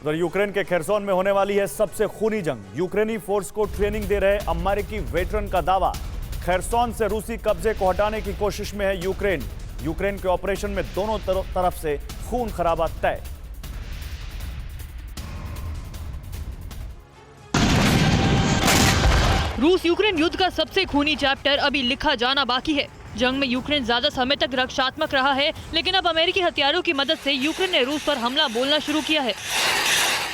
उधर यूक्रेन के खेरसोन में होने वाली है सबसे खूनी जंग। यूक्रेनी फोर्स को ट्रेनिंग दे रहे अमेरिकी वेटरन का दावा, खेरसोन से रूसी कब्जे को हटाने की कोशिश में है यूक्रेन। यूक्रेन के ऑपरेशन में दोनों तरफ से खून खराबा तय। रूस यूक्रेन युद्ध का सबसे खूनी चैप्टर अभी लिखा जाना बाकी है। जंग में यूक्रेन ज्यादा समय तक रक्षात्मक रहा है, लेकिन अब अमेरिकी हथियारों की मदद से यूक्रेन ने रूस पर हमला बोलना शुरू किया है।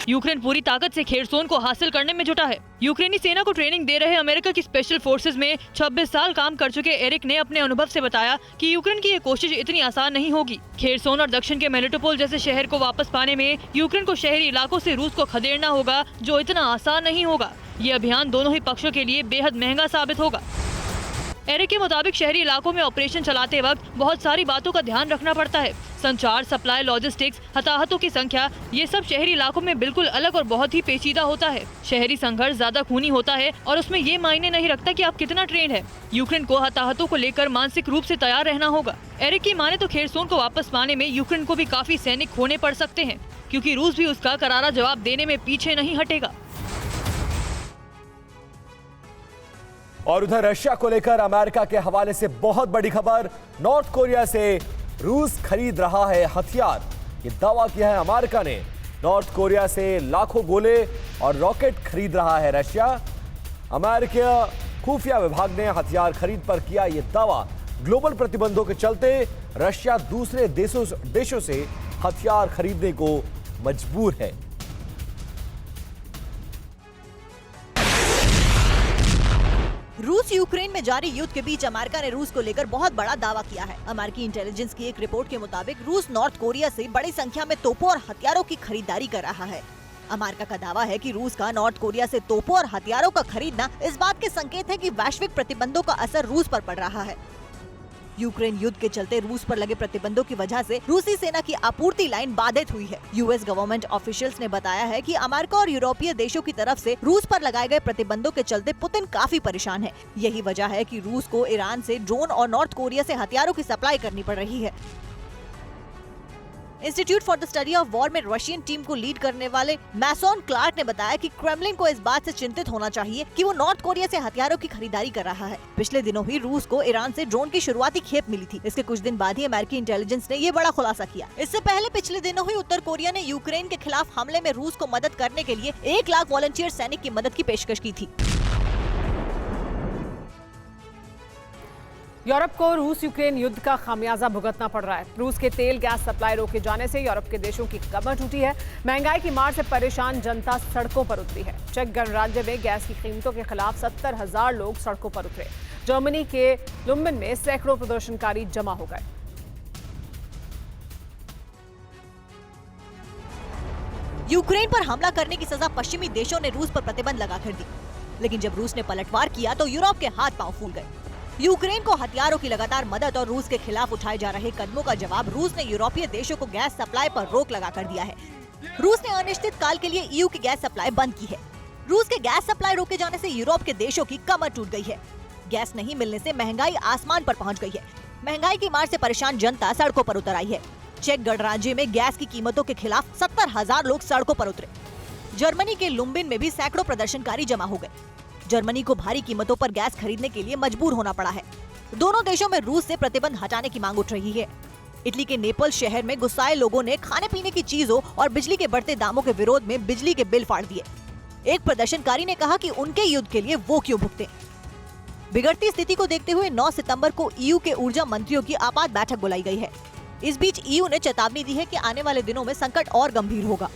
यूक्रेन पूरी ताकत से खेरसोन को हासिल करने में जुटा है। यूक्रेनी सेना को ट्रेनिंग दे रहे अमेरिका की स्पेशल फोर्सेस में 26 साल काम कर चुके एरिक ने अपने अनुभव से बताया कि यूक्रेन की ये कोशिश इतनी आसान नहीं होगी। खेरसोन और दक्षिण के मेलिटोपोल जैसे शहर को वापस पाने में यूक्रेन को शहरी इलाकों से रूस को खदेड़ना होगा, जो इतना आसान नहीं होगा। ये अभियान दोनों ही पक्षों के लिए बेहद महंगा साबित होगा। एरिक के मुताबिक शहरी इलाकों में ऑपरेशन चलाते वक्त बहुत सारी बातों का ध्यान रखना पड़ता है। संचार, सप्लाई, लॉजिस्टिक्स, हताहतों की संख्या, ये सब शहरी इलाकों में बिल्कुल अलग और बहुत ही पेचीदा होता है। शहरी संघर्ष ज्यादा खूनी होता है और उसमें ये मायने नहीं रखता कि आप कितना ट्रेंड है। यूक्रेन को हताहतों को लेकर मानसिक रूप से तैयार रहना होगा। एरिक की माने तो खेरसोन को वापस पाने में यूक्रेन को भी काफी सैनिक खोने पड़ सकते हैं, क्योंकि रूस भी उसका करारा जवाब देने में पीछे नहीं हटेगा। और उधर रशिया को लेकर अमेरिका के हवाले से बहुत बड़ी खबर, नॉर्थ कोरिया से रूस खरीद रहा है हथियार। ये दावा किया है अमेरिका ने। नॉर्थ कोरिया से लाखों गोले और रॉकेट खरीद रहा है रशिया। अमेरिकी खुफिया विभाग ने हथियार खरीद पर किया ये दावा। ग्लोबल प्रतिबंधों के चलते रशिया दूसरे देशों से हथियार खरीदने को मजबूर है। रूस यूक्रेन में जारी युद्ध के बीच अमेरिका ने रूस को लेकर बहुत बड़ा दावा किया है। अमेरिकी इंटेलिजेंस की एक रिपोर्ट के मुताबिक रूस नॉर्थ कोरिया से बड़ी संख्या में तोपों और हथियारों की खरीदारी कर रहा है। अमेरिका का दावा है कि रूस का नॉर्थ कोरिया से तोपों और हथियारों का खरीदना इस बात के संकेत है कि वैश्विक प्रतिबंधों का असर रूस पर पड़ रहा है। यूक्रेन युद्ध के चलते रूस पर लगे प्रतिबंधों की वजह से रूसी सेना की आपूर्ति लाइन बाधित हुई है। यूएस गवर्नमेंट ऑफिशियल्स ने बताया है कि अमेरिका और यूरोपीय देशों की तरफ से रूस पर लगाए गए प्रतिबंधों के चलते पुतिन काफी परेशान है। यही वजह है कि रूस को ईरान से ड्रोन और नॉर्थ कोरिया से हथियारों की सप्लाई करनी पड़ रही है। Institute for the study of war में रशियन टीम को लीड करने वाले मैसॉन क्लार्क ने बताया कि क्रेमलिन को इस बात से चिंतित होना चाहिए कि वो नॉर्थ कोरिया से हथियारों की खरीदारी कर रहा है। पिछले दिनों ही रूस को ईरान से ड्रोन की शुरुआती खेप मिली थी। इसके कुछ दिन बाद ही अमेरिकी इंटेलिजेंस ने ये बड़ा खुलासा किया। इससे पहले पिछले दिनों ही उत्तर कोरिया ने यूक्रेन के खिलाफ हमले में रूस को मदद करने के लिए 1 लाख वॉलंटियर सैनिक की मदद की पेशकश की थी। यूरोप को रूस यूक्रेन युद्ध का खामियाजा भुगतना पड़ रहा है। रूस के तेल गैस सप्लाई रोके जाने से यूरोप के देशों की कमर टूटी है। महंगाई की मार से परेशान जनता सड़कों पर उतरी है। चेक गणराज्य में गैस की कीमतों के खिलाफ 70,000 लोग सड़कों पर उतरे। जर्मनी के लुम्बिन में सैकड़ों प्रदर्शनकारी जमा हो गए। यूक्रेन पर हमला करने की सजा पश्चिमी देशों ने रूस पर प्रतिबंध लगाकर दी, लेकिन जब रूस ने पलटवार किया तो यूरोप के हाथ पांव फूल गए। यूक्रेन को हथियारों की लगातार मदद और रूस के खिलाफ उठाए जा रहे कदमों का जवाब रूस ने यूरोपीय देशों को गैस सप्लाई पर रोक लगा कर दिया है। रूस ने अनिश्चित काल के लिए ईयू की गैस सप्लाई बंद की है। रूस के गैस सप्लाई रोके जाने से यूरोप के देशों की कमर टूट गई है। गैस नहीं मिलने से महंगाई आसमान पर पहुंच गई है। महंगाई की मार से परेशान जनता सड़कों पर उतर आई है। चेक गणराज्य में गैस की कीमतों के खिलाफ 70,000 लोग सड़कों पर उतरे। जर्मनी के लुम्बिन में भी सैकड़ों प्रदर्शनकारी जमा हो गए। जर्मनी को भारी कीमतों पर गैस खरीदने के लिए मजबूर होना पड़ा है। दोनों देशों में रूस से प्रतिबंध हटाने की मांग उठ रही है। इटली के नेपल्स शहर में गुस्साए लोगों ने खाने पीने की चीजों और बिजली के बढ़ते दामों के विरोध में बिजली के बिल फाड़ दिए। एक प्रदर्शनकारी ने कहा कि उनके युद्ध के लिए वो क्यों भुगते। बिगड़ती स्थिति को देखते हुए 9 सितंबर को ईयू के ऊर्जा मंत्रियों की आपात बैठक बुलाई गई है। इस बीच ईयू ने चेतावनी दी है कि आने वाले दिनों में संकट और गंभीर होगा।